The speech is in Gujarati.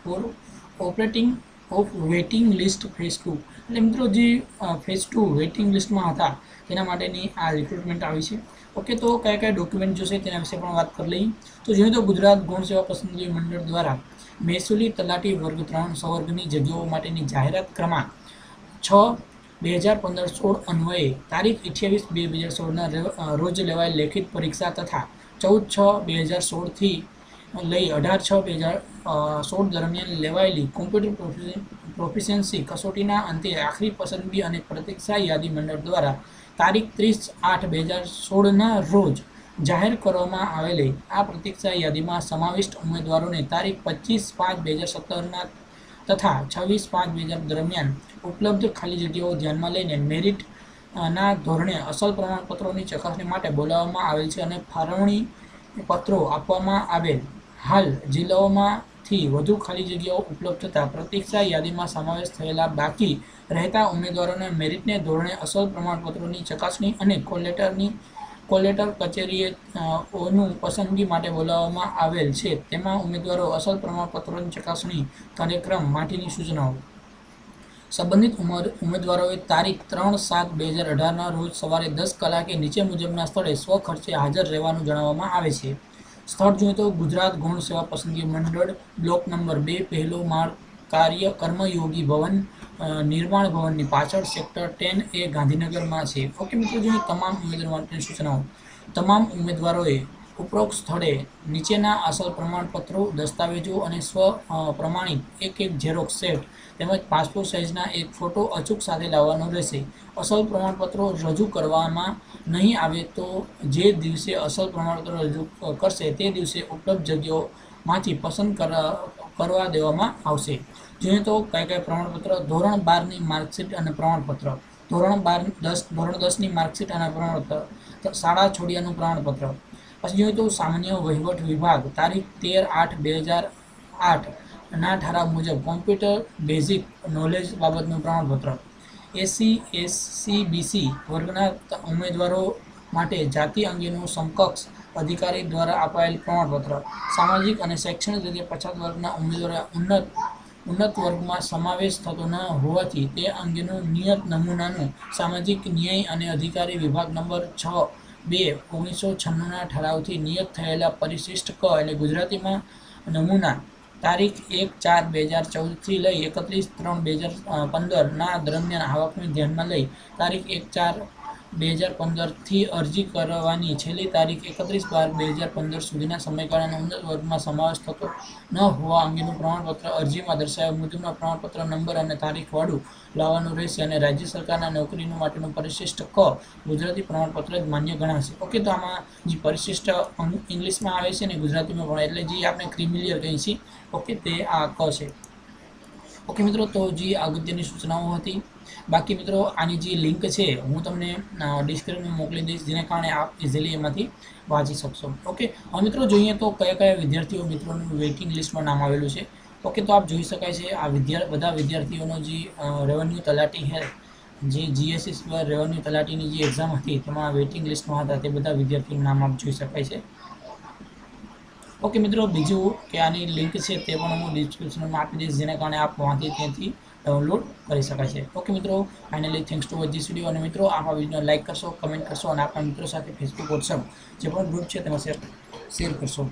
Four operating of waiting list phase 2 એટલે મિત્રો જે ફેઝ 2 વેઇટિંગ લિસ્ટમાં હતા તેના માટેની આ રિક્રુટમેન્ટ આવી છે. ઓકે, તો કયા કયા ડોક્યુમેન્ટ જોશે તેના વિશે પણ વાત કરી લઈએ. તો જોઈએ તો ગુજરાત ગૌણ સેવા પસંદગી મંડળ દ્વારા મહેસૂલી તલાટી વર્ગ 3 સંવર્ગની જગ્યાઓ માટેની જાહેરાત ક્રમાંક 6/2015 અન્વયે તારીખ 28/2016 રોજ લેવાયેલ લેખિત પરીક્ષા તથા 14/6/2016 થી લઈ 18/6/2016 દરમિયાન લેવાયેલી કોમ્પ્યુટર પ્રોફિશિયન્સી કસોટીના અંતે આખરી પસંદગી અને પ્રતીક્ષા યાદી મંડળ દ્વારા તારીખ 30/8/2016ના રોજ જાહેર કરવામાં આવેલી આ પ્રતીક્ષા યાદીમાં સમાવિષ્ટ ઉમેદવારોને તારીખ 25/5/2017ના તથા 26/5/2000 દરમિયાન ઉપલબ્ધ ખાલી જગ્યાઓ ધ્યાનમાં લઈને મેરિટના ધોરણે અસલ પ્રમાણપત્રોની ચકાસણી માટે બોલાવવામાં આવેલ છે અને ફાળવણી પત્રો આપવામાં આવેલ. હાલ જિલ્લાઓમાંથી વધુ ખાલી જગ્યાઓ ઉપલબ્ધ થતાં પ્રતીક્ષા યાદીમાં સમાવેશ થયેલા બાકી રહેતા ઉમેદવારોને મેરિટને ધોરણે અસલ પ્રમાણપત્રોની ચકાસણી અને કોલેટર કચેરીઓનું પસંદગી માટે બોલાવવામાં આવેલ છે. તેમાં ઉમેદવારો અસલ પ્રમાણપત્રોની ચકાસણી કાર્યક્રમ માટેની સૂચનાઓ સંબંધિત ઉમેદવારોએ તારીખ 3/7/2018ના રોજ સવારે 10 કલાકે નીચે મુજબના સ્થળે સ્વખર્ચે હાજર રહેવાનું જણાવવામાં આવે છે. સ્થળ જોઈએ તો ગુજરાત ગૌણ સેવા પસંદગી મંડળ, બ્લોક નંબર 2, પહેલો માળ, કર્મયોગી ભવન, નિર્માણ ભવનની પાછળ, સેક્ટર 10A, ગાંધીનગરમાં છે. ઓકે મિત્રો, જોઈએ તમામ ઉમેદવારો માટેની સૂચનાઓ. તમામ ઉમેદવારોએ ઉપરોક્ત સ્થળે નીચેના અસલ પ્રમાણપત્રો, દસ્તાવેજો અને સ્વ પ્રમાણિત એક ઝેરોક્ષ સેટ તેમજ પાસપોર્ટ સાઇઝના એક ફોટો અચૂક સાથે લાવવાનો રહેશે. અસલ પ્રમાણપત્રો રજૂ કરવામાં નહીં આવે તો જે દિવસે અસલ પ્રમાણપત્રો રજૂ કરશે તે દિવસે ઉપલબ્ધ જગ્યાઓમાંથી પસંદ કરવા દેવામાં આવશે. જોઈએ તો કયા કયા પ્રમાણપત્ર. ધોરણ 12ની માર્કશીટ અને પ્રમાણપત્ર, ધોરણ 10ની માર્કશીટ અને પ્રમાણપત્ર, શાળા છોડ્યાનું પ્રમાણપત્ર. પછી જોઈએ તો સામાન્ય વહીવટ વિભાગ તારીખ 13/8/2008ના ઠરાવ મુજબ કોમ્પ્યુટર બેઝિક નોલેજ બાબતનું પ્રમાણપત્ર. SC/SC/BC વર્ગના ઉમેદવારો માટે જાતિ અંગેનું સમકક્ષ અધિકારી દ્વારા અપાયેલ પ્રમાણપત્ર. સામાજિક અને શૈક્ષણિક રીતે પછાત વર્ગના ઉમેદવારો ઉન્નત વર્ગમાં સમાવેશ થતો ન હોવાથી તે અંગેનું નિયત નમૂનાનું સામાજિક ન્યાય અને અધિકારી વિભાગ નંબર 6/2/1996ના ઠરાવથી નિયત થયેલા પરિશિષ્ટ ક એટલે ગુજરાતીમાં નમૂના તારીખ 1/4/2014 થી લઈ 31/3/2015ના દરમિયાન આવકને ધ્યાનમાં લઈ તારીખ 1/4/2015 થી અરજી કરવાની છેલ્લી તારીખ 31/12/2015 સુધીના સમયગાળાનો ઉન્નત વર્ગમાં સમાવેશ થતો ન હોવા અંગેનું પ્રમાણપત્ર અરજીમાં દર્શાવ્યા મુજબના પ્રમાણપત્ર નંબર અને તારીખવાળું લાવવાનું રહેશે અને રાજ્ય સરકારના નોકરીનું માટેનું પરિશિષ્ટ ક ગુજરાતી પ્રમાણપત્ર જ માન્ય ગણાશે. ઓકે, તો આમાં જે પરિશિષ્ટ ઇંગ્લિશમાં આવે છે ને ગુજરાતીમાં પણ એટલે જે આપણે ક્રિમિલિયર કહીએ છીએ, ઓકે, તે આ ક છે. ઓકે મિત્રો, તો જે અગત્યની સૂચનાઓ હતી. બાકી મિત્રો આની જે લિંક છે હું તમને ડિસ્ક્રિપ્શનમાં મોકલી દઈશ, જેને કારણે આપ ઇઝીલી એમાંથી વાંચી શકશો. ઓકે, હવે મિત્રો જોઈએ તો કયા કયા વિદ્યાર્થીઓ મિત્રોનું વેઇટિંગ લિસ્ટમાં નામ આવેલું છે. ઓકે, તો આપ જોઈ શકાય છે આ બધા વિદ્યાર્થીઓનો જે રેવન્યુ તલાટી છે, જે GSS રેવન્યુ તલાટીની જે એક્ઝામ હતી તેમાં વેઇટિંગ લિસ્ટમાં હતા તે બધા વિદ્યાર્થીઓનું નામ આપ જોઈ શકાય છે. ઓકે મિત્રો, બીજું કે આની લિંક છે તે પણ હું ડિસ્ક્રિપ્શનમાં આપી દઈશ, જેના કારણે આપ વાંચી ત્યાંથી ડાઉનલોડ કરી શકાય છે. ઓકે મિત્રો, finally thanks to watch this video. અને મિત્રો આપ આ વિડીયોને લાઇક કરશો, કમેન્ટ કરશો અને આપણા મિત્રો સાથે ફેસબુક, વોટ્સઅપ જે પણ ગ્રુપ છે તેમાં શેર કરશો.